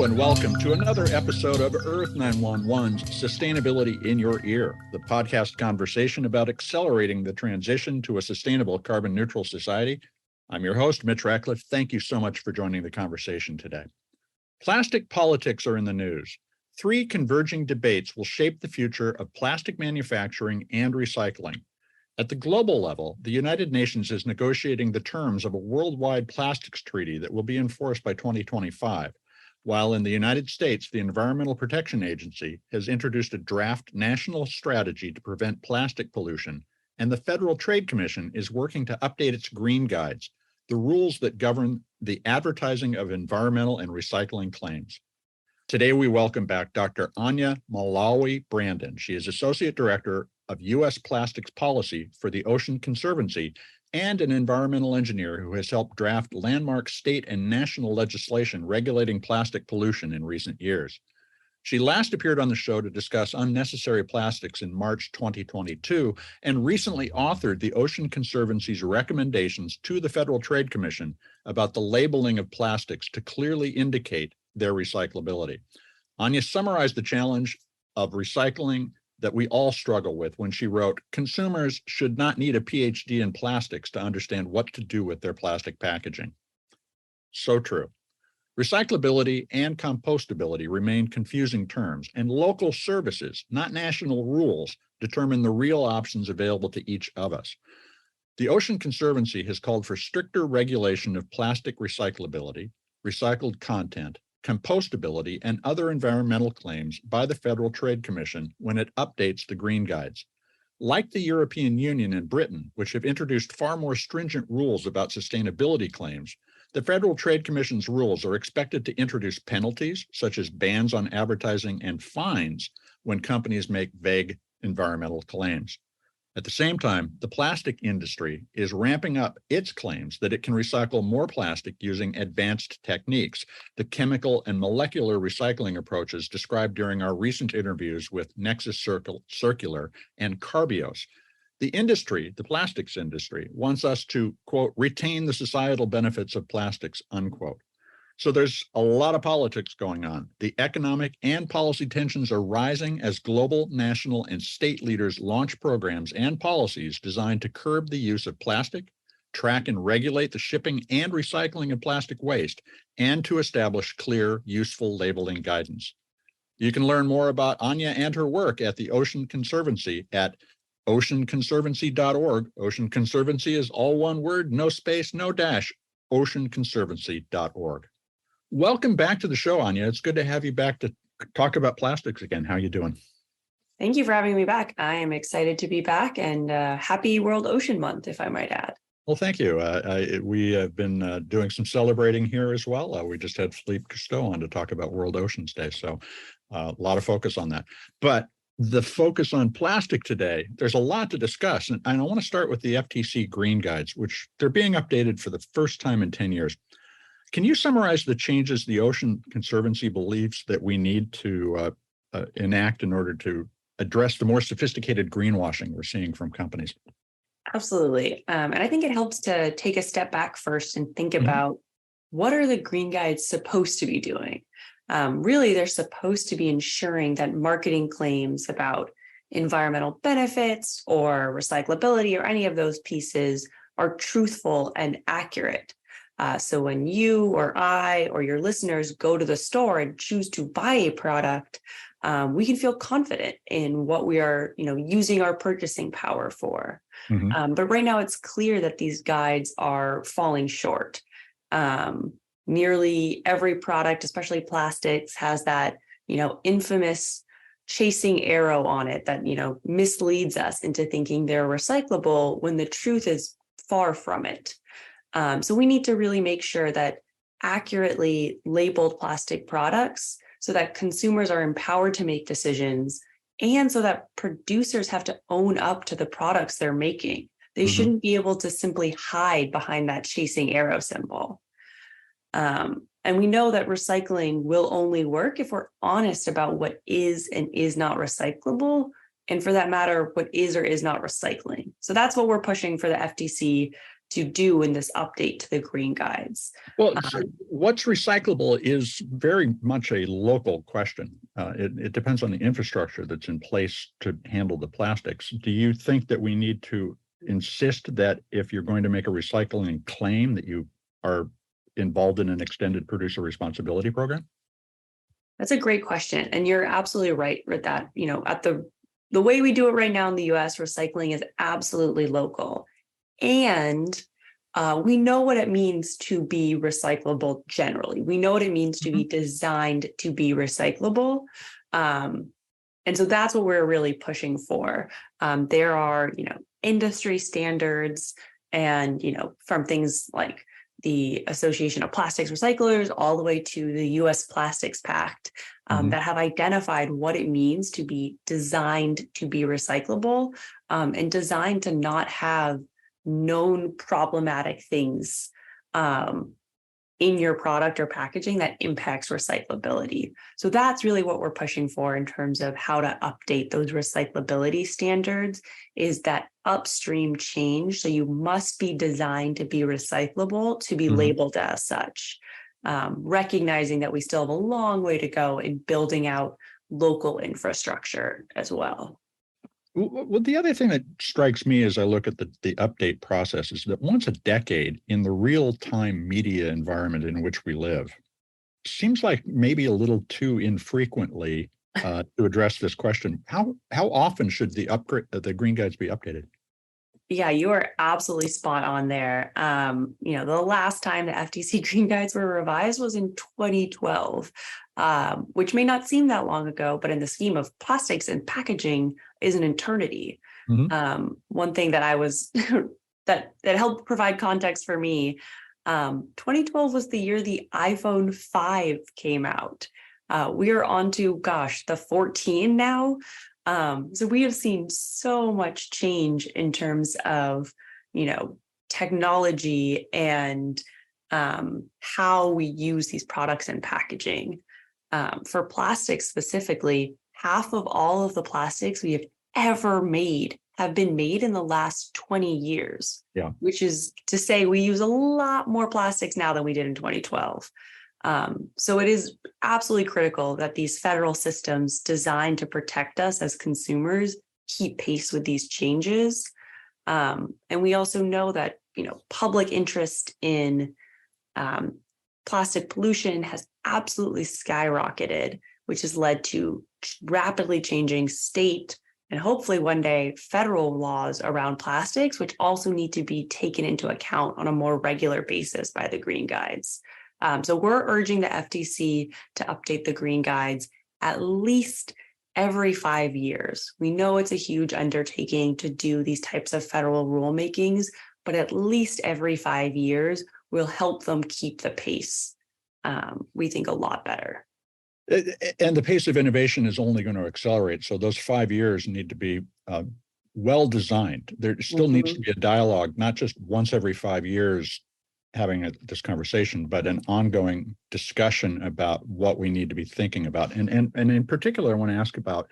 and welcome to another episode of Earth911's Sustainability in Your Ear, the podcast conversation about accelerating the transition to a sustainable carbon neutral society. I'm your host, Mitch Ratcliffe. Thank you so much for joining the conversation today. Plastic politics are in the news. 3 converging debates will shape the future of plastic manufacturing and recycling. At the global level, the United Nations is negotiating the terms of a worldwide plastics treaty that will be enforced by 2025, while in the United States, the Environmental Protection Agency has introduced a draft national strategy to prevent plastic pollution, and the Federal Trade Commission is working to update its green guides, the rules that govern the advertising of environmental and recycling claims. Today, we welcome back Dr. Anja Malawi Brandon. She is Associate Director of U.S. Plastics Policy for the Ocean Conservancy and an environmental engineer who has helped draft landmark state and national legislation regulating plastic pollution in recent years. She last appeared on the show to discuss unnecessary plastics in March 2022 and recently authored the Ocean Conservancy's recommendations to the Federal Trade Commission about the labeling of plastics to clearly indicate their recyclability. Anja summarized the challenge of recycling that we all struggle with when she wrote, "Consumers should not need a PhD in plastics to understand what to do with their plastic packaging." So true. Recyclability and compostability remain confusing terms, and local services, not national rules, determine the real options available to each of us. The Ocean Conservancy has called for stricter regulation of plastic recyclability, recycled content, compostability, and other environmental claims by the Federal Trade Commission when it updates the green guides. Like the European Union and Britain, which have introduced far more stringent rules about sustainability claims, the Federal Trade Commission's rules are expected to introduce penalties, such as bans on advertising and fines when companies make vague environmental claims. At the same time, the plastic industry is ramping up its claims that it can recycle more plastic using advanced techniques, the chemical and molecular recycling approaches described during our recent interviews with Nexus Circular and Carbios. The industry, the plastics industry, wants us to, quote, retain the societal benefits of plastics, unquote. So there's a lot of politics going on. The economic and policy tensions are rising as global, national, and state leaders launch programs and policies designed to curb the use of plastic, track and regulate the shipping and recycling of plastic waste, and to establish clear, useful labeling guidance. You can learn more about Anja and her work at the Ocean Conservancy at oceanconservancy.org. Ocean Conservancy is all one word, no space, no dash, oceanconservancy.org. Welcome back to the show, Anja. It's good to have you back to talk about plastics again. How are you doing? Thank you for having me back. I am excited to be back, and happy World Ocean Month, if I might add. Well, thank you. We have been doing some celebrating here as well. We just had Philippe Cousteau on to talk about World Oceans Day, so a lot of focus on that. But the focus on plastic today, there's a lot to discuss, and I want to start with the FTC green guides, which they're being updated for the first time in 10 years. Can you summarize the changes the Ocean Conservancy believes that we need to enact in order to address the more sophisticated greenwashing we're seeing from companies? Absolutely. And I think it helps to take a step back first and think about what are the green guides supposed to be doing? Really, they're supposed to be ensuring that marketing claims about environmental benefits or recyclability or any of those pieces are truthful and accurate. So when you or I or your listeners go to the store and choose to buy a product, we can feel confident in what we are, using our purchasing power for. But right now, it's clear that these guides are falling short. Nearly every product, especially plastics, has that, infamous chasing arrow on it that, misleads us into thinking they're recyclable when the truth is far from it. So we need to really make sure that accurately labeled plastic products so that consumers are empowered to make decisions and so that producers have to own up to the products they're making. They shouldn't be able to simply hide behind that chasing arrow symbol. And we know that recycling will only work if we're honest about what is and is not recyclable, and for that matter, what is or is not recycling. So that's what we're pushing for the FTC to do in this update to the green guides. Well, so what's recyclable is very much a local question. It depends on the infrastructure that's in place to handle the plastics. Do you think that we need to insist that if you're going to make a recycling claim that you are involved in an extended producer responsibility program? That's a great question. And you're absolutely right with that. At the way we do it right now in the US, recycling is absolutely local. And we know what it means to be recyclable generally. We know what it means to be designed to be recyclable. And so that's what we're really pushing for. There are, industry standards and, from things like the Association of Plastics Recyclers all the way to the US Plastics Pact that have identified what it means to be designed to be recyclable and designed to not have known problematic things in your product or packaging that impacts recyclability. So that's really what we're pushing for in terms of how to update those recyclability standards, is that upstream change. So you must be designed to be recyclable to be labeled as such, recognizing that we still have a long way to go in building out local infrastructure as well. Well, the other thing that strikes me as I look at the update process is that once a decade in the real-time media environment in which we live, seems like maybe a little too infrequently to address this question. How often should the green guides be updated? Yeah, you are absolutely spot on there. The last time the FTC green guides were revised was in 2012, which may not seem that long ago, but in the scheme of plastics and packaging is an eternity. One thing that I was that helped provide context for me, 2012 was the year the iPhone 5 came out. We are on to, the 14 now. So we have seen so much change in terms of, technology and how we use these products and packaging. For plastics specifically, half of all of the plastics we have ever made have been made in the last 20 years, which is to say we use a lot more plastics now than we did in 2012. So it is absolutely critical that these federal systems designed to protect us as consumers keep pace with these changes. And we also know that, public interest in plastic pollution has absolutely skyrocketed, which has led to rapidly changing state and hopefully one day federal laws around plastics, which also need to be taken into account on a more regular basis by the green guides. So we're urging the FTC to update the green guides at least every 5 years. We know it's a huge undertaking to do these types of federal rulemakings, but at least every 5 years will help them keep the pace, we think, a lot better. And the pace of innovation is only going to accelerate. So those 5 years need to be well designed. There still needs to be a dialogue, not just once every 5 years having this conversation, but an ongoing discussion about what we need to be thinking about. And in particular, I want to ask about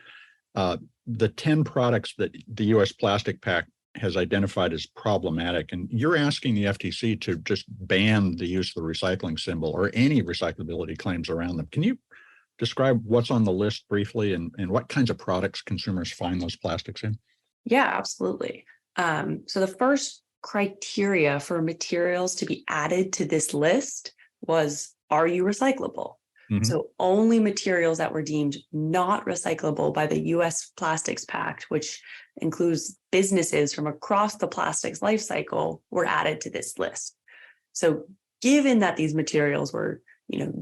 the 10 products that the U.S. Plastic Pact has identified as problematic. And you're asking the FTC to just ban the use of the recycling symbol or any recyclability claims around them. Can you describe what's on the list briefly and what kinds of products consumers find those plastics in? Yeah, absolutely. So the first criteria for materials to be added to this list was, are you recyclable? So only materials that were deemed not recyclable by the U.S. Plastics Pact, which includes businesses from across the plastics life cycle, were added to this list. So given that these materials were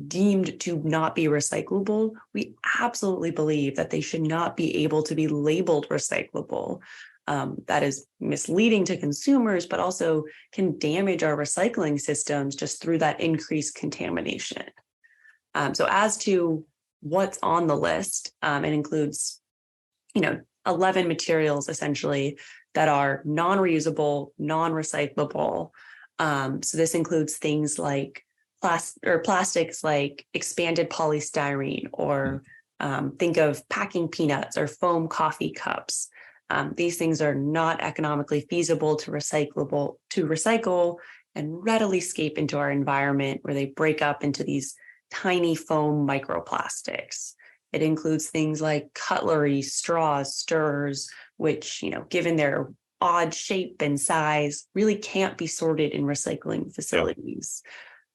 deemed to not be recyclable, we absolutely believe that they should not be able to be labeled recyclable. That is misleading to consumers, but also can damage our recycling systems just through that increased contamination. So as to what's on the list, it includes, 11 materials essentially that are non-reusable, non-recyclable. So this includes things like plastics like expanded polystyrene, or think of packing peanuts or foam coffee cups. These things are not economically feasible to recycle and readily escape into our environment, where they break up into these tiny foam microplastics. It includes things like cutlery, straws, stirrers, which, given their odd shape and size, really can't be sorted in recycling facilities.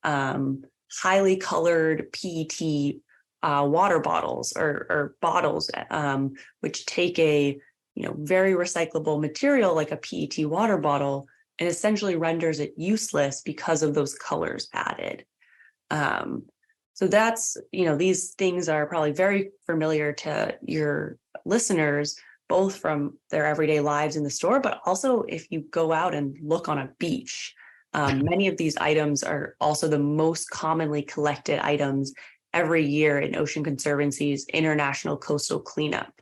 Highly colored PET water bottles or bottles, which take a very recyclable material like a PET water bottle and essentially renders it useless because of those colors added. So that's, these things are probably very familiar to your listeners, both from their everyday lives in the store, but also if you go out and look on a beach. Many of these items are also the most commonly collected items every year in Ocean Conservancy's International Coastal Cleanup,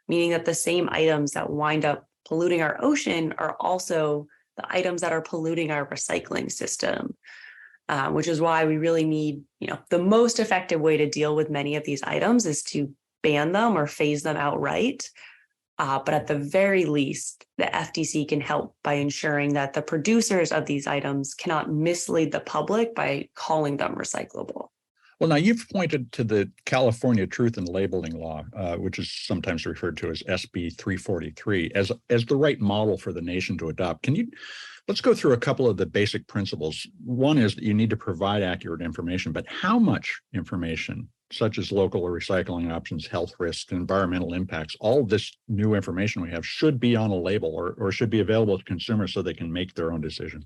meaning that the same items that wind up polluting our ocean are also the items that are polluting our recycling system, which is why we really need, the most effective way to deal with many of these items is to ban them or phase them outright. But at the very least, the FTC can help by ensuring that the producers of these items cannot mislead the public by calling them recyclable. Well, now you've pointed to the California Truth in Labeling Law, which is sometimes referred to as SB 343, as the right model for the nation to adopt. Let's go through a couple of the basic principles. One is that you need to provide accurate information, but how much information, such as local or recycling options, health risks, environmental impacts, all this new information we have should be on a label or should be available to consumers so they can make their own decision?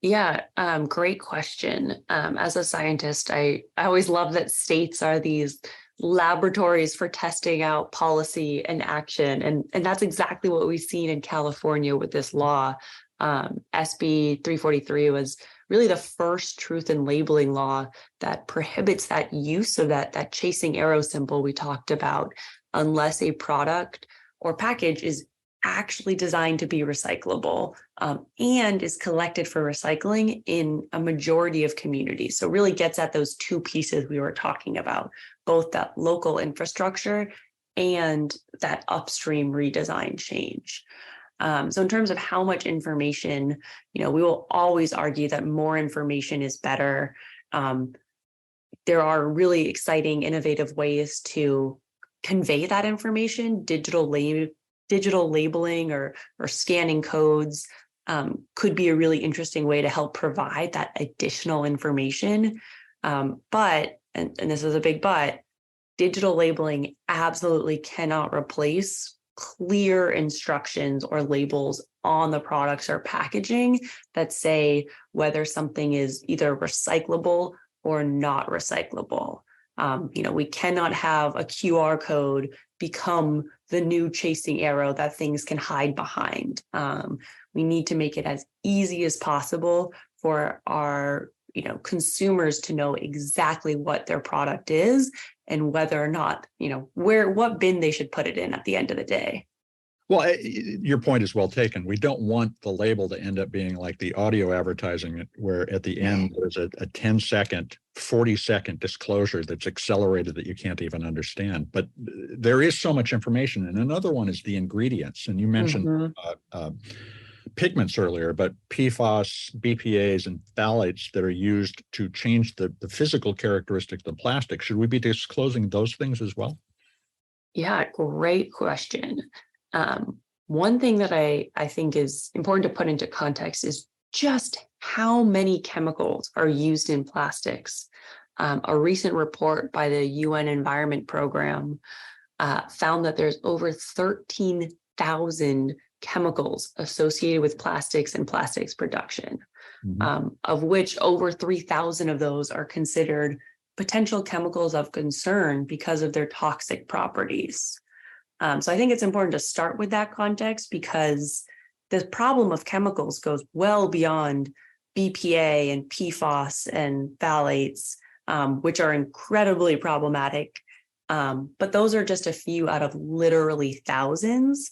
Yeah, great question. As a scientist, I always love that states are these laboratories for testing out policy and action. And that's exactly what we've seen in California with this law. SB 343 was really the first truth in labeling law that prohibits that use of that chasing arrow symbol we talked about, unless a product or package is actually designed to be recyclable and is collected for recycling in a majority of communities. So really gets at those two pieces we were talking about, both that local infrastructure and that upstream redesign change. So in terms of how much information, we will always argue that more information is better. There are really exciting, innovative ways to convey that information. Digital labeling or scanning codes could be a really interesting way to help provide that additional information. But this is a big but, digital labeling absolutely cannot replace clear instructions or labels on the products or packaging that say whether something is either recyclable or not recyclable. We cannot have a QR code become the new chasing arrow that things can hide behind. We need to make it as easy as possible for our consumers to know exactly what their product is and whether or not, what bin they should put it in at the end of the day. Well, your point is well taken. We don't want the label to end up being like the audio advertising, where at the end there's a 10-second, 40-second disclosure that's accelerated that you can't even understand. But there is so much information. And another one is the ingredients. And you mentioned pigments earlier, but PFAS, BPAs, and phthalates that are used to change the physical characteristics of the plastic. Should we be disclosing those things as well? Yeah, great question. One thing that I think is important to put into context is just how many chemicals are used in plastics. A recent report by the UN Environment Program found that there's over 13,000 chemicals associated with plastics and plastics production, of which over 3,000 of those are considered potential chemicals of concern because of their toxic properties. So I think it's important to start with that context, because the problem of chemicals goes well beyond BPA and PFAS and phthalates, which are incredibly problematic. But those are just a few out of literally thousands.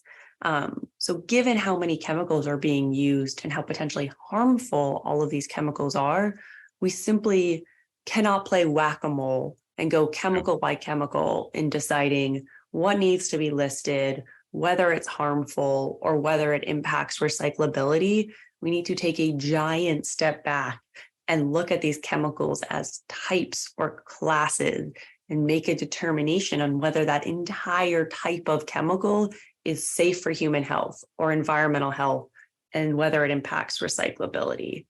So given how many chemicals are being used and how potentially harmful all of these chemicals are, we simply cannot play whack-a-mole and go chemical by chemical in deciding what needs to be listed, whether it's harmful or whether it impacts recyclability, we need to take a giant step back and look at these chemicals as types or classes and make a determination on whether that entire type of chemical is safe for human health or environmental health and whether it impacts recyclability.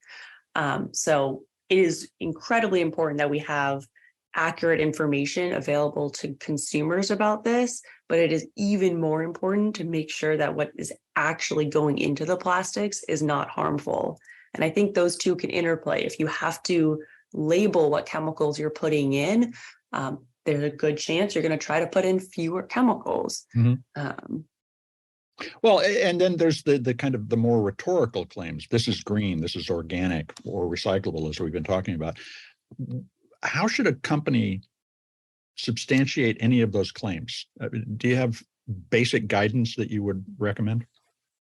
So it is incredibly important that we have accurate information available to consumers about this, but it is even more important to make sure that what is actually going into the plastics is not harmful. And I think those two can interplay. If you have to label what chemicals you're putting in, there's a good chance you're going to try to put in fewer chemicals. Mm-hmm. Well, and then there's the kind of the more rhetorical claims. This is green, this is organic or recyclable, as we've been talking about. How should a company substantiate any of those claims? Do you have basic guidance that you would recommend?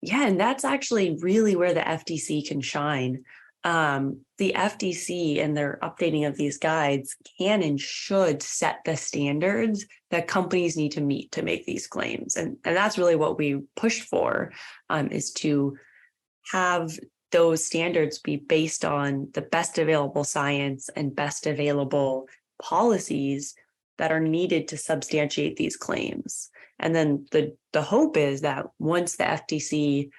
Yeah, and that's actually really where the FTC can shine. The FTC and their updating of these guides can and should set the standards that companies need to meet to make these claims. And that's really what we push for, is to have those standards be based on the best available science and best available policies that are needed to substantiate these claims. And then the hope is that once the FTC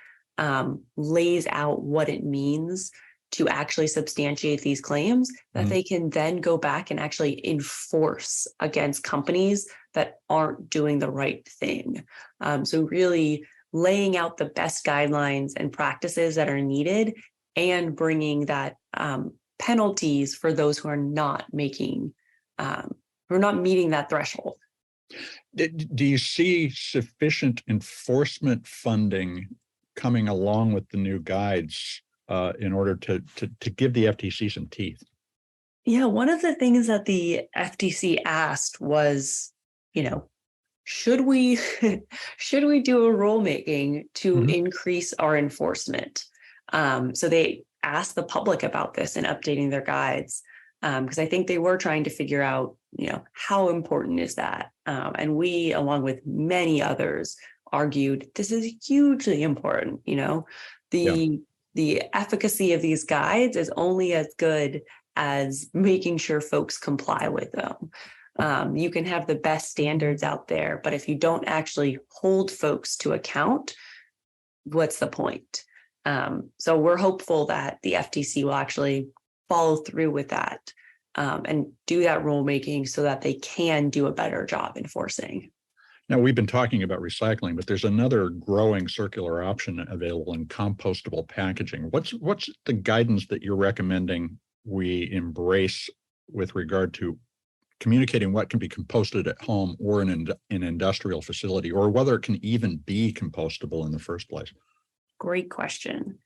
lays out what it means to actually substantiate these claims, that they can then go back and actually enforce against companies that aren't doing the right thing. So really laying out the best guidelines and practices that are needed and bringing that penalties for those who are not making, who are not meeting that threshold. Do you see sufficient enforcement funding coming along with the new guides in order to give the FTC some teeth? Yeah, one of the things that the FTC asked was, should we do a rulemaking to increase our enforcement? So they asked the public about this in updating their guides, because I think they were trying to figure out, how important is that? And we, along with many others, argued this is hugely important. The efficacy of these guides is only as good as making sure folks comply with them. You can have the best standards out there, but if you don't actually hold folks to account, what's the point? So we're hopeful that the FTC will actually follow through with that and do that rulemaking so that they can do a better job enforcing. Now, we've been talking about recycling, but there's another growing circular option available in compostable packaging. What's the guidance that you're recommending we embrace with regard to communicating what can be composted at home or in an industrial facility, or whether it can even be compostable in the first place? Great question.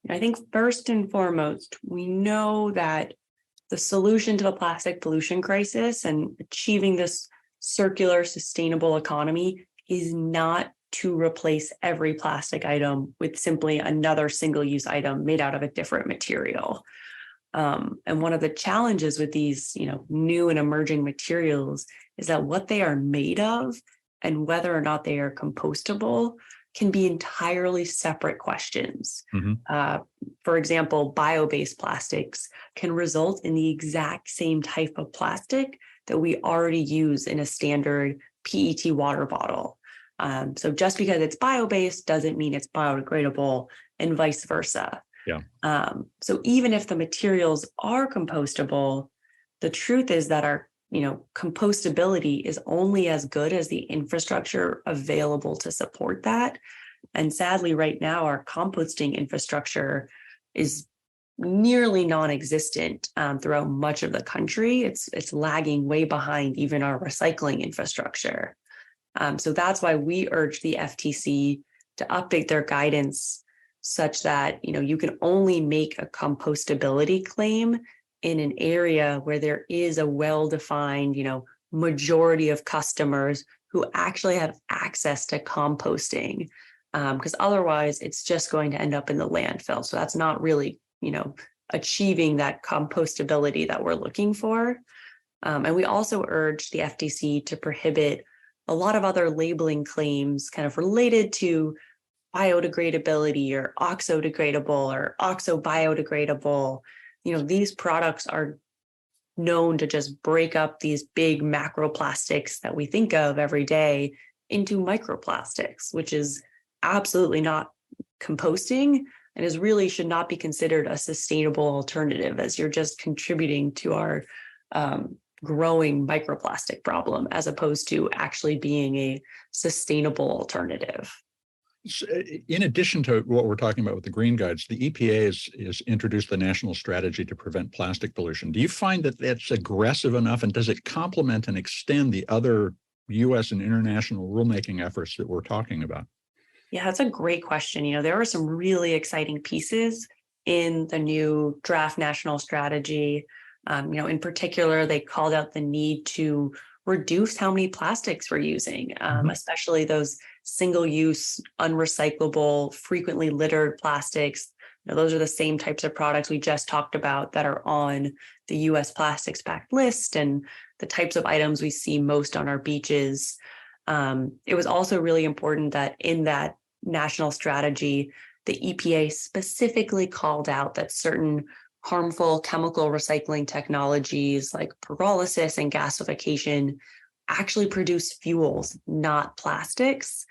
I think first and foremost, we know that the solution to the plastic pollution crisis and achieving this circular, sustainable economy is not to replace every plastic item with simply another single-use item made out of a different material. And one of the challenges with these, new and emerging materials is that what they are made of and whether or not they are compostable can be entirely separate questions. For example, bio-based plastics can result in the exact same type of plastic that we already use in a standard PET water bottle. So just because it's bio-based doesn't mean it's biodegradable, and vice versa. Yeah. So even if the materials are compostable, the truth is that our compostability is only as good as the infrastructure available to support that. And sadly, right now, our composting infrastructure is nearly non-existent throughout much of the country. It's lagging way behind even our recycling infrastructure. So that's why we urge the FTC to update their guidance such that you can only make a compostability claim in an area where there is a well-defined, majority of customers who actually have access to composting, because otherwise it's just going to end up in the landfill. So that's not really, achieving that compostability that we're looking for. And we also urge the FTC to prohibit a lot of other labeling claims kind of related to biodegradability or oxodegradable or oxobiodegradable. These products are known to just break up these big macroplastics that we think of every day into microplastics, which is absolutely not composting and is really should not be considered a sustainable alternative, as you're just contributing to our growing microplastic problem as opposed to actually being a sustainable alternative. In addition to what we're talking about with the green guides, the EPA is introduced the national strategy to prevent plastic pollution. Do you find that that's aggressive enough, and does it complement and extend the other U.S. and international rulemaking efforts that we're talking about? Yeah, that's a great question. There are some really exciting pieces in the new draft national strategy. In particular, they called out the need to reduce how many plastics we're using, especially those single-use, unrecyclable, frequently littered plastics. Those are the same types of products we just talked about that are on the U.S. Plastics Pact list and the types of items we see most on our beaches. It was also really important that in that national strategy, the EPA specifically called out that certain harmful chemical recycling technologies like pyrolysis and gasification actually produce fuels, not plastics.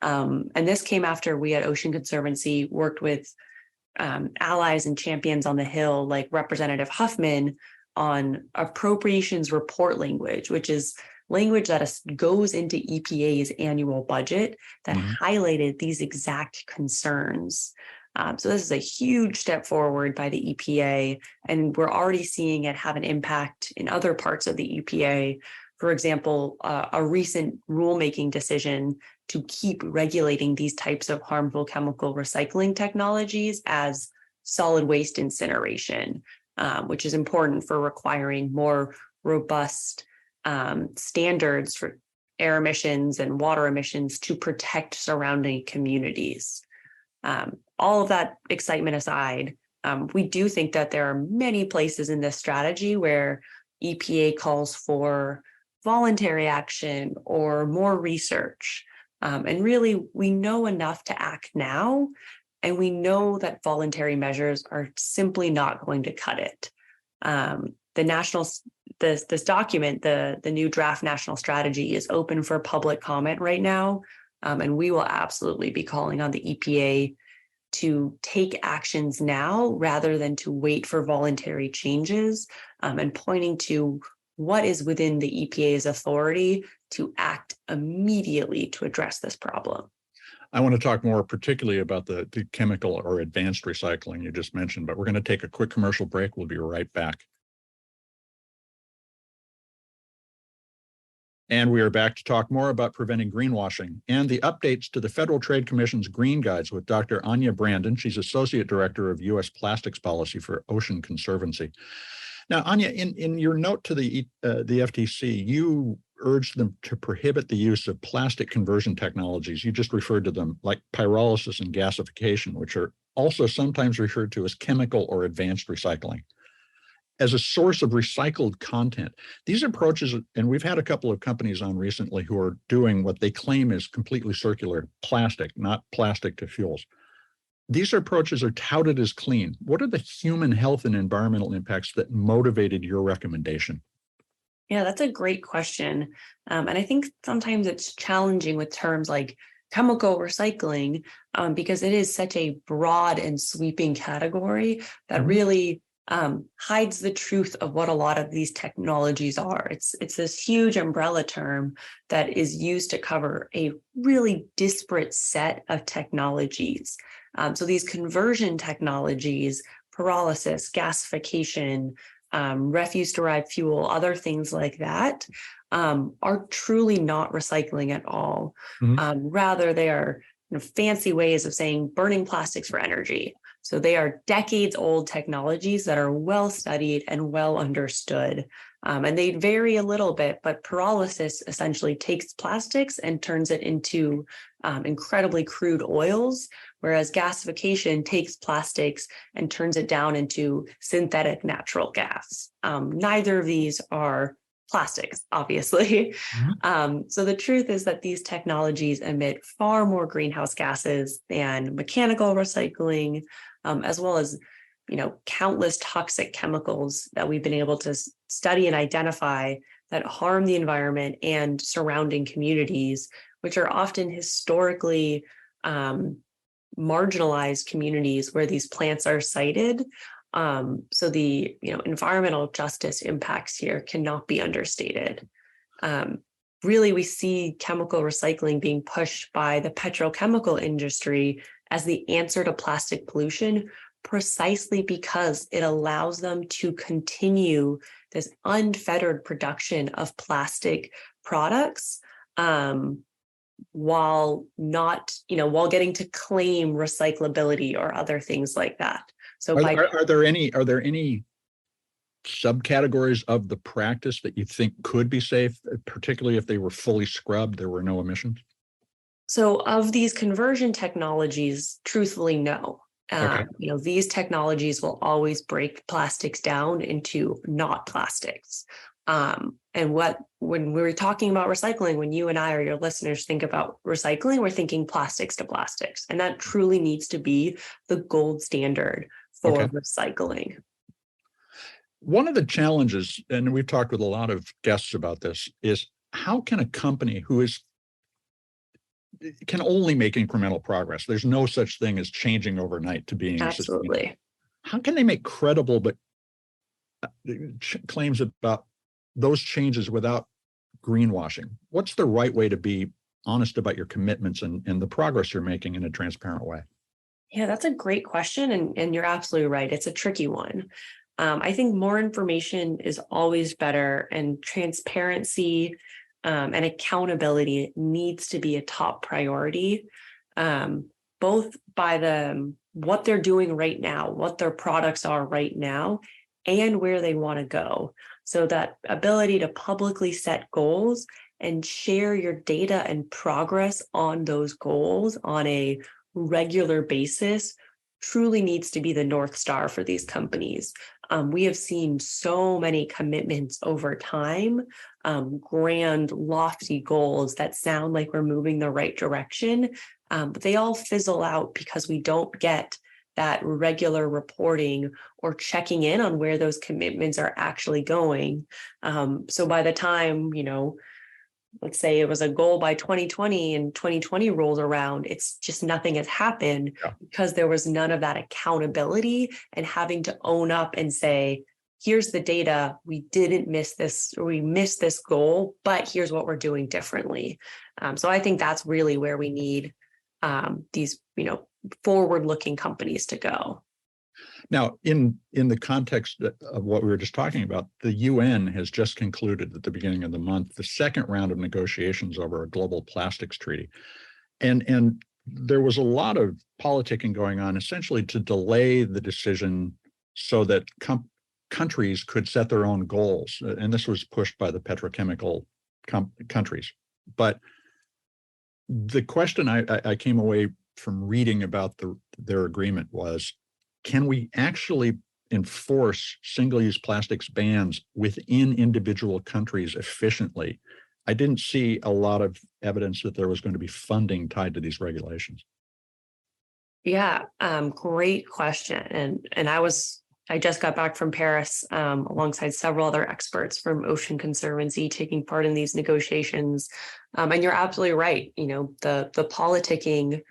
And this came after we at Ocean Conservancy worked with allies and champions on the Hill, like Representative Huffman, on appropriations report language, which is language that goes into EPA's annual budget that highlighted these exact concerns. So this is a huge step forward by the EPA, and we're already seeing it have an impact in other parts of the EPA. For example, a recent rulemaking decision to keep regulating these types of harmful chemical recycling technologies as solid waste incineration, which is important for requiring more robust standards for air emissions and water emissions to protect surrounding communities. All of that excitement aside, we do think that there are many places in this strategy where EPA calls for voluntary action or more research. And really, we know enough to act now, and we know that voluntary measures are simply not going to cut it. This document, the new draft national strategy, is open for public comment right now, and we will absolutely be calling on the EPA to take actions now rather than to wait for voluntary changes, and pointing to what is within the EPA's authority to act immediately to address this problem. I want to talk more particularly about the chemical or advanced recycling you just mentioned, but we're going to take a quick commercial break. We'll be right back. And we are back to talk more about preventing greenwashing and the updates to the Federal Trade Commission's Green Guides with Dr. Anja Brandon. She's Associate Director of U.S. Plastics Policy for Ocean Conservancy. Now, Anja, in your note to the FTC, you urged them to prohibit the use of plastic conversion technologies. You just referred to them like pyrolysis and gasification, which are also sometimes referred to as chemical or advanced recycling, as a source of recycled content. These approaches, and we've had a couple of companies on recently who are doing what they claim is completely circular plastic, not plastic to fuels. These approaches are touted as clean. What are the human health and environmental impacts that motivated your recommendation? Yeah, that's a great question. And I think sometimes it's challenging with terms like chemical recycling, because it is such a broad and sweeping category that really hides the truth of what a lot of these technologies are. It's this huge umbrella term that is used to cover a really disparate set of technologies. So these conversion technologies, pyrolysis, gasification, refuse-derived fuel, other things like that, are truly not recycling at all. Rather, they are fancy ways of saying burning plastics for energy. So they are decades-old technologies that are well studied and well understood. And they vary a little bit, but pyrolysis essentially takes plastics and turns it into incredibly crude oils, whereas gasification takes plastics and turns it down into synthetic natural gas. Neither of these are plastics, obviously. Mhm. So the truth is that these technologies emit far more greenhouse gases than mechanical recycling, as well as countless toxic chemicals that we've been able to study and identify that harm the environment and surrounding communities, which are often historically marginalized communities where these plants are sited. So the environmental justice impacts here cannot be understated. Really, we see chemical recycling being pushed by the petrochemical industry as the answer to plastic pollution, precisely because it allows them to continue this unfettered production of plastic products, while getting to claim recyclability or other things like that. So Are there any subcategories of the practice that you think could be safe, particularly if they were fully scrubbed, there were no emissions? So of these conversion technologies, truthfully, no. Okay. These technologies will always break plastics down into not plastics. And when we're talking about recycling, when you and I or your listeners think about recycling, we're thinking plastics to plastics. And that truly needs to be the gold standard for recycling. One of the challenges, and we've talked with a lot of guests about this, is how can a company who can only make incremental progress, there's no such thing as changing overnight to being sustainable. Absolutely. How can they make credible but claims about those changes without greenwashing? What's the right way to be honest about your commitments and the progress you're making in a transparent way? Yeah, that's a great question. And you're absolutely right. It's a tricky one. I think more information is always better, and transparency and accountability needs to be a top priority, both by what they're doing right now, what their products are right now, and where they want to go. So that ability to publicly set goals and share your data and progress on those goals on a regular basis truly needs to be the North Star for these companies. We have seen so many commitments over time, grand, lofty goals that sound like we're moving the right direction, but they all fizzle out because we don't get that regular reporting or checking in on where those commitments are actually going. So by the time, let's say it was a goal by 2020 and 2020 rolls around, it's just nothing has happened because there was none of that accountability and having to own up and say, here's the data, we didn't miss this, or we missed this goal, but here's what we're doing differently. So I think that's really where we need these, forward-looking companies to go. Now, in the context of what we were just talking about, the UN has just concluded at the beginning of the month the second round of negotiations over a global plastics treaty. And there was a lot of politicking going on, essentially to delay the decision so that countries could set their own goals. And this was pushed by the petrochemical countries. But the question I came away from reading about their agreement was, can we actually enforce single-use plastics bans within individual countries efficiently? I didn't see a lot of evidence that there was going to be funding tied to these regulations. Yeah, great question. And I just got back from Paris alongside several other experts from Ocean Conservancy taking part in these negotiations. And you're absolutely right. The politicking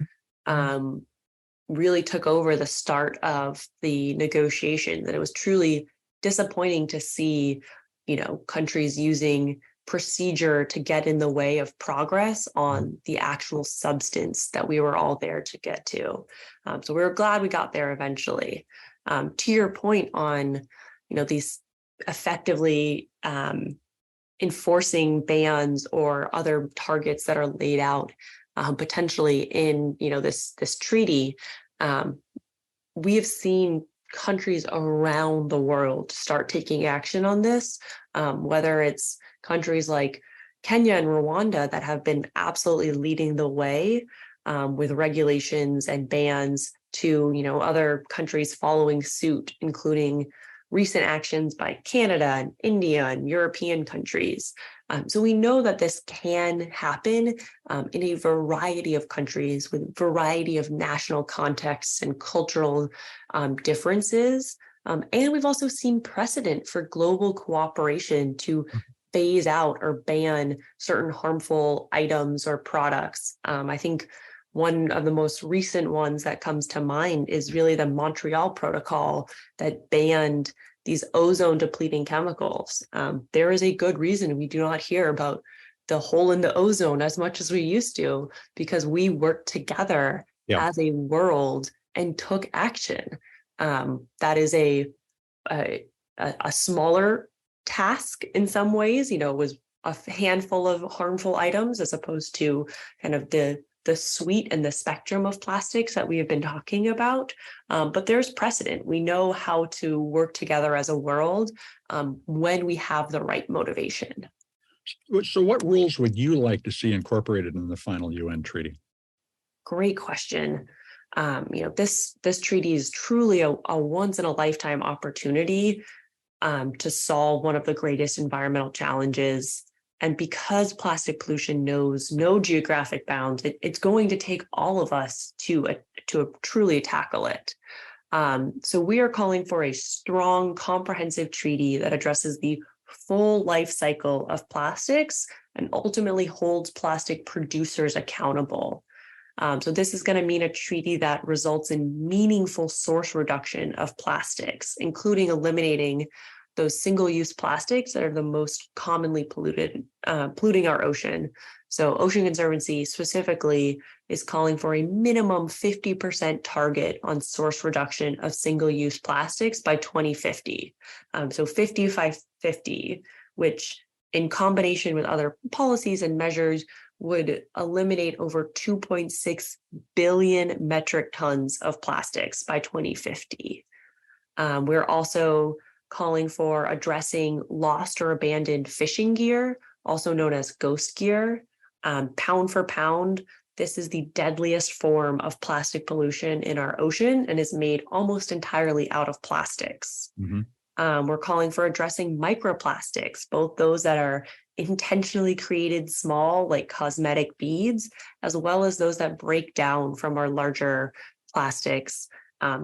really took over the start of the negotiations. And it was truly disappointing to see, countries using procedure to get in the way of progress on the actual substance that we were all there to get to. So we were glad we got there eventually. To your point on, these effectively enforcing bans or other targets that are laid out potentially in, this treaty, we have seen countries around the world start taking action on this, whether it's countries like Kenya and Rwanda that have been absolutely leading the way with regulations and bans to, other countries following suit, including recent actions by Canada and India and European countries. So we know that this can happen in a variety of countries with a variety of national contexts and cultural differences. And we've also seen precedent for global cooperation to phase out or ban certain harmful items or products. I think one of the most recent ones that comes to mind is really the Montreal Protocol that banned these ozone depleting chemicals. There is a good reason we do not hear about the hole in the ozone as much as we used to, because we worked together as a world and took action. That is a smaller task in some ways, was a handful of harmful items as opposed to kind of the suite and the spectrum of plastics that we have been talking about. But there's precedent. We know how to work together as a world when we have the right motivation. So what rules would you like to see incorporated in the final UN treaty? Great question. This treaty is truly a once in a lifetime opportunity to solve one of the greatest environmental challenges. And because plastic pollution knows no geographic bounds, it's going to take all of us to truly tackle it. So we are calling for a strong, comprehensive treaty that addresses the full life cycle of plastics and ultimately holds plastic producers accountable. So this is going to mean a treaty that results in meaningful source reduction of plastics, including eliminating those single-use plastics that are the most commonly polluting our ocean. So Ocean Conservancy specifically is calling for a minimum 50% target on source reduction of single-use plastics by 2050. So 50-50, which in combination with other policies and measures would eliminate over 2.6 billion metric tons of plastics by 2050. We're also calling for addressing lost or abandoned fishing gear, also known as ghost gear. Pound for pound, this is the deadliest form of plastic pollution in our ocean and is made almost entirely out of plastics. We're calling for addressing microplastics, both those that are intentionally created small, like cosmetic beads, as well as those that break down from our larger plastics.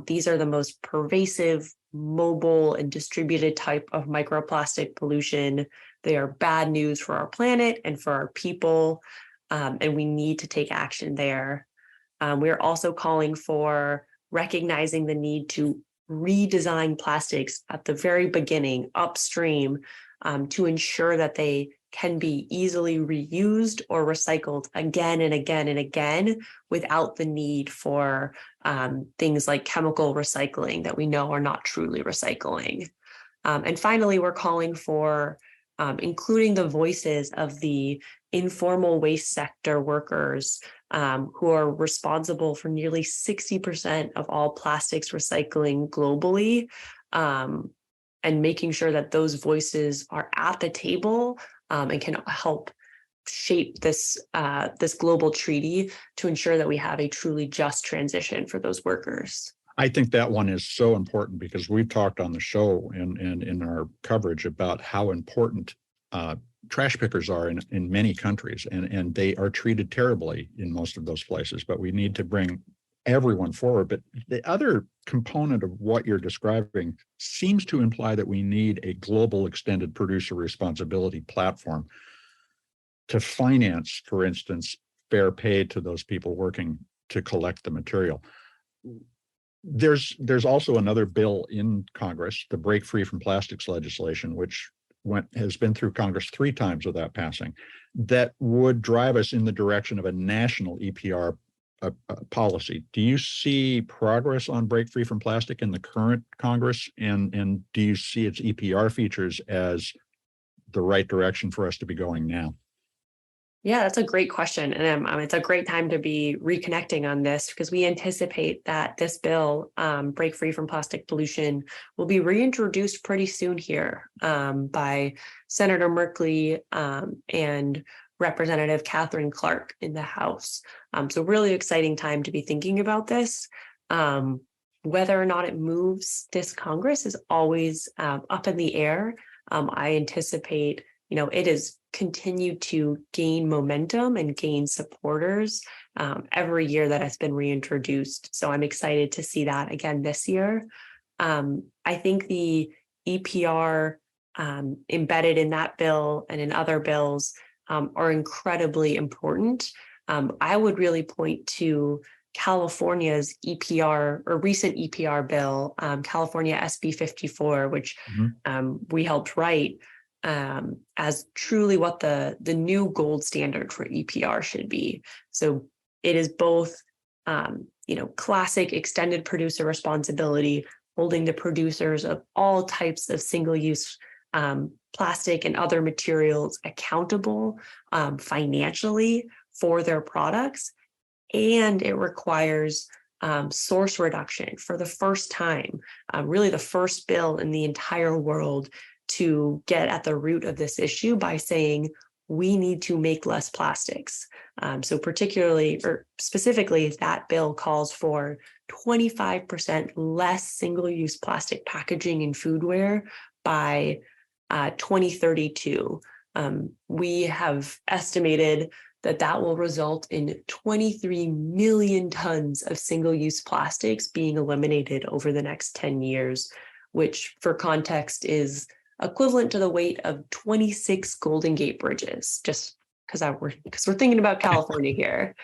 These are the most pervasive, mobile, and distributed type of microplastic pollution. They are bad news for our planet and for our people, and we need to take action there. We're also calling for recognizing the need to redesign plastics at the very beginning, upstream, to ensure that they can be easily reused or recycled again and again and again without the need for things like chemical recycling that we know are not truly recycling. And finally, we're calling for including the voices of the informal waste sector workers who are responsible for nearly 60% of all plastics recycling globally, and making sure that those voices are at the table and can help shape this global treaty to ensure that we have a truly just transition for those workers. I think that one is so important because we've talked on the show and in our coverage about how important trash pickers are in many countries, and they are treated terribly in most of those places, but we need to bring everyone forward. But the other component of what you're describing seems to imply that we need a global extended producer responsibility platform to finance, for instance, fair pay to those people working to collect the material. There's also another bill in Congress, the Break Free from Plastics legislation, which has been through Congress 3 times without passing, that would drive us in the direction of a national EPR policy. Do you see progress on Break Free from Plastic in the current Congress, and do you see its EPR features as the right direction for us to be going now? Yeah, that's a great question. And it's a great time to be reconnecting on this because we anticipate that this bill, Break Free from Plastic Pollution, will be reintroduced pretty soon here by Senator Merkley and Representative Catherine Clark in the House. So really exciting time to be thinking about this. Whether or not it moves this Congress is always up in the air. I anticipate, it has continued to gain momentum and gain supporters every year that has been reintroduced. So I'm excited to see that again this year. I think the EPR embedded in that bill and in other bills are incredibly important. I would really point to California's EPR or recent EPR bill, California SB 54, which we helped write as truly what the new gold standard for EPR should be. So it is both, classic extended producer responsibility, holding the producers of all types of single-use plastic and other materials accountable financially for their products. And it requires source reduction for the first time, really the first bill in the entire world to get at the root of this issue by saying we need to make less plastics. So particularly or specifically, that bill calls for 25% less single-use plastic packaging in foodware by 2032. We have estimated that will result in 23 million tons of single-use plastics being eliminated over the next 10 years, which for context is equivalent to the weight of 26 Golden Gate bridges, just because we're thinking about California here.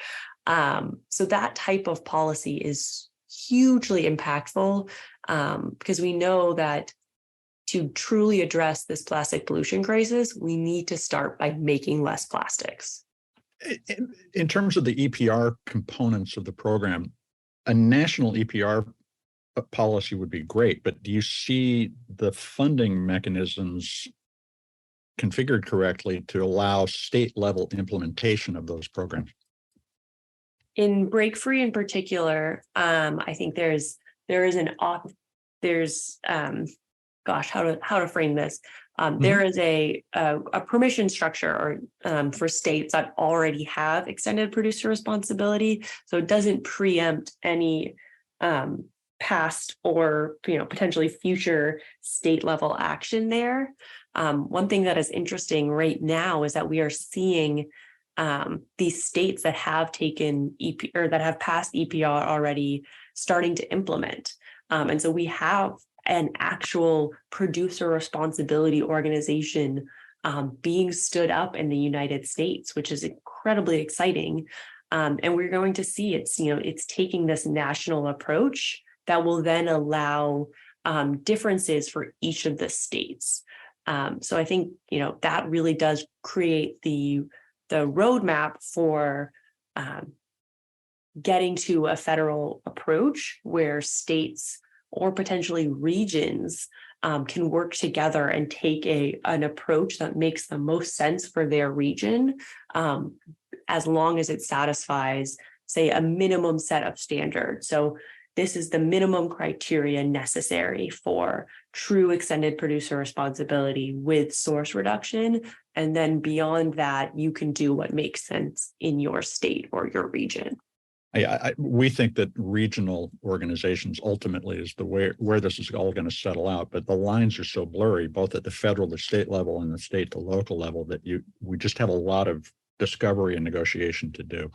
So that type of policy is hugely impactful because we know that to truly address this plastic pollution crisis, we need to start by making less plastics. In terms of the EPR components of the program, a national EPR policy would be great, but do you see the funding mechanisms configured correctly to allow state level implementation of those programs? In Break Free in particular, I think how to frame this. There is a permission structure for states that already have extended producer responsibility, so it doesn't preempt any past or potentially future state level action there. One thing that is interesting right now is that we are seeing these states that have taken or that have passed EPR already starting to implement, and so we have an actual producer responsibility organization being stood up in the United States, which is incredibly exciting. And we're going to see it's taking this national approach that will then allow differences for each of the states. So I think, that really does create the roadmap for getting to a federal approach where states or potentially regions can work together and take an approach that makes the most sense for their region, as long as it satisfies, say, a minimum set of standards. So this is the minimum criteria necessary for true extended producer responsibility with source reduction. And then beyond that, you can do what makes sense in your state or your region. We think that regional organizations ultimately is the way where this is all going to settle out, but the lines are so blurry, both at the federal, the state level, and the state to local level, that we just have a lot of discovery and negotiation to do.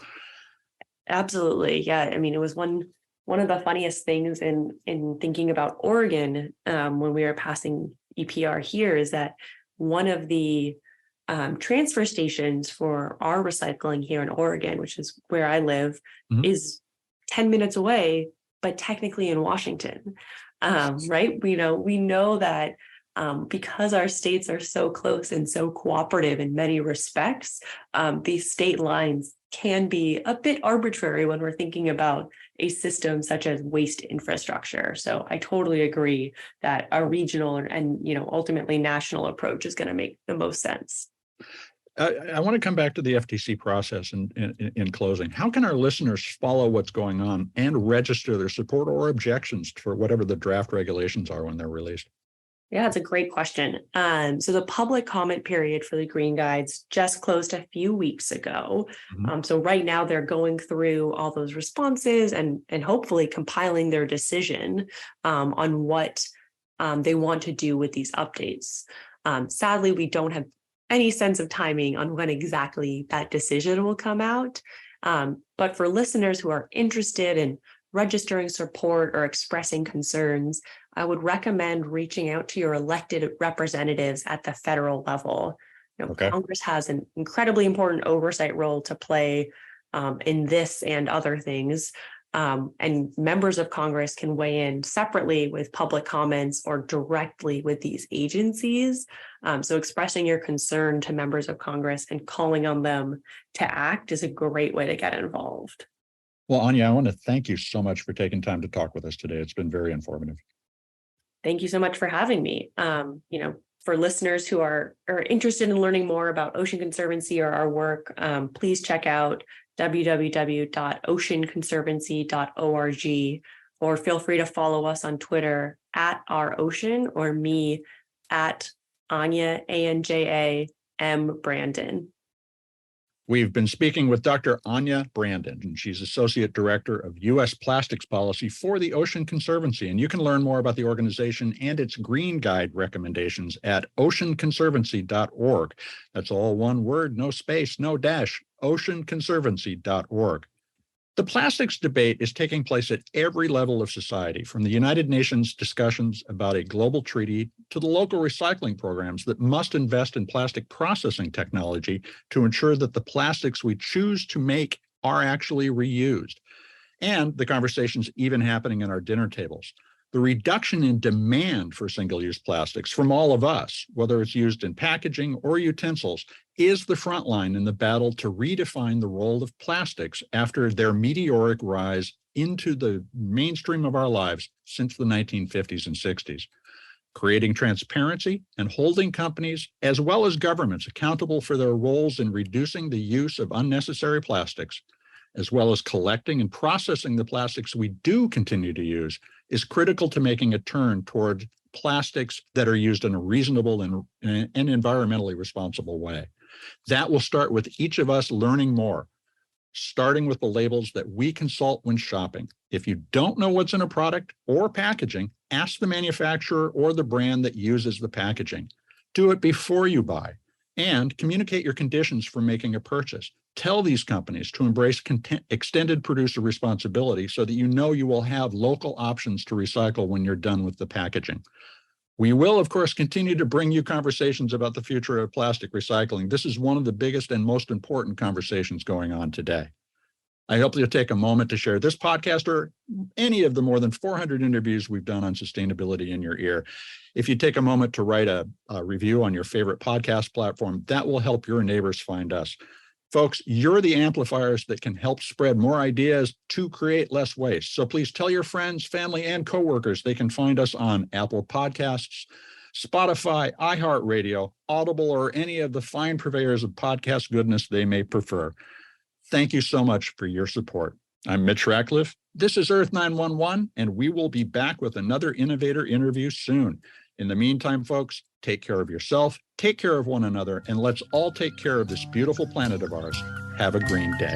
Absolutely, yeah. I mean, it was one of the funniest things in thinking about Oregon when we were passing EPR here is that one of the transfer stations for our recycling here in Oregon, which is where I live, is 10 minutes away, but technically in Washington, right? We know that because our states are so close and so cooperative in many respects, these state lines can be a bit arbitrary when we're thinking about a system such as waste infrastructure. So I totally agree that a regional and ultimately national approach is going to make the most sense. I want to come back to the FTC process in closing. How can our listeners follow what's going on and register their support or objections for whatever the draft regulations are when they're released? Yeah, it's a great question. So the public comment period for the green guides just closed a few weeks ago. So right now they're going through all those responses and hopefully compiling their decision on what they want to do with these updates. Sadly, we don't have any sense of timing on when exactly that decision will come out. But for listeners who are interested in registering support or expressing concerns, I would recommend reaching out to your elected representatives at the federal level. Okay. Congress has an incredibly important oversight role to play in this and other things. And members of Congress can weigh in separately with public comments or directly with these agencies. So expressing your concern to members of Congress and calling on them to act is a great way to get involved. Well, Anja, I want to thank you so much for taking time to talk with us today. It's been very informative. Thank you so much for having me. For listeners who are interested in learning more about Ocean Conservancy or our work, please check out www.oceanconservancy.org, or feel free to follow us on Twitter @ourocean or me @Anja, ANJA, Brandon. We've been speaking with Dr. Anja Brandon, and she's Associate Director of U.S. Plastics Policy for the Ocean Conservancy. And you can learn more about the organization and its Green Guide recommendations at oceanconservancy.org. That's all one word, no space, no dash, oceanconservancy.org. The plastics debate is taking place at every level of society, from the United Nations discussions about a global treaty to the local recycling programs that must invest in plastic processing technology to ensure that the plastics we choose to make are actually reused. And the conversation's even happening at our dinner tables. The reduction in demand for single-use plastics from all of us, whether it's used in packaging or utensils, is the front line in the battle to redefine the role of plastics after their meteoric rise into the mainstream of our lives since the 1950s and 60s. Creating transparency and holding companies as well as governments accountable for their roles in reducing the use of unnecessary plastics, as well as collecting and processing the plastics we do continue to use, is critical to making a turn toward plastics that are used in a reasonable and environmentally responsible way. That will start with each of us learning more, starting with the labels that we consult when shopping. If you don't know what's in a product or packaging, ask the manufacturer or the brand that uses the packaging. Do it before you buy, and communicate your conditions for making a purchase. Tell these companies to embrace extended producer responsibility so that you know you will have local options to recycle when you're done with the packaging. We will, of course, continue to bring you conversations about the future of plastic recycling. This is one of the biggest and most important conversations going on today. I hope you'll take a moment to share this podcast or any of the more than 400 interviews we've done on sustainability in your ear. If you take a moment to write a review on your favorite podcast platform, that will help your neighbors find us. Folks, you're the amplifiers that can help spread more ideas to create less waste. So please tell your friends, family, and coworkers they can find us on Apple Podcasts, Spotify, iHeartRadio, Audible, or any of the fine purveyors of podcast goodness they may prefer. Thank you so much for your support. I'm Mitch Ratcliffe. This is Earth911, and we will be back with another innovator interview soon. In the meantime, folks, take care of yourself, take care of one another, and let's all take care of this beautiful planet of ours. Have a green day.